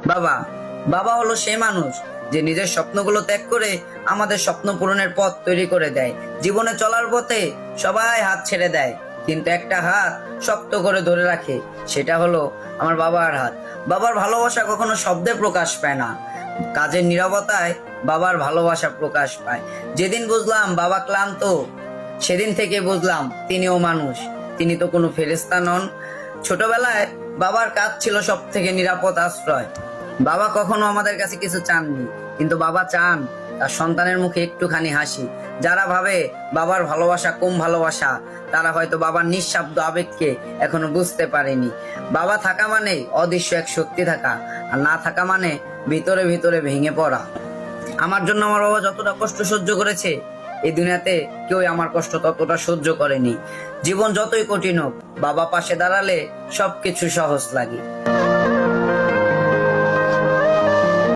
বাবা বাবা হলো সে মানুষ যে নিজের স্বপ্নগুলো ত্যাগ করে আমাদের স্বপ্ন পূরণের পথ তৈরি করে দেয়। জীবনে চলার পথে সবাই হাত ছেড়ে দেয়, কিন্তু একটা হাত শক্ত করে ধরে রাখে, সেটা হলো আমার বাবার হাত। বাবার ভালোবাসা কখনো শব্দে প্রকাশ পায় না, কাজের নীরবতায় বাবার ভালোবাসা প্রকাশ পায়। যেদিন বুঝলাম বাবা ক্লান্ত, সেদিন থেকে বুঝলাম তিনিও মানুষ, তিনি তো কোনো ফেরেশতা নন। ছোটবেলায় বাবার কাজ ছিল সব থেকে নিরাপদ আশ্রয়। বাবা কখনো আমাদের কাছে কিছু চাননি, কিন্তু বাবা চান তার সন্তানের মুখে একটুখানি হাসি। যারা ভাবে বাবার ভালোবাসা কম ভালোবাসা, তারা হয়তো বাবার নিঃশব্দ আবেগকে এখনো বুঝতে পারেনি। বাবা থাকা মানে অদৃশ্য এক শক্তি থাকা, আর না থাকা মানে ভিতরে ভিতরে ভেঙে পড়া। আমার জন্য আমার বাবা যতটা কষ্ট সহ্য করেছে, এই দুনিয়াতে কেউ আমার কষ্ট ততটা সহ্য করেনি। জীবন যতই কঠিন হোক, বাবা পাশে দাঁড়ালে সবকিছু সহজ লাগে।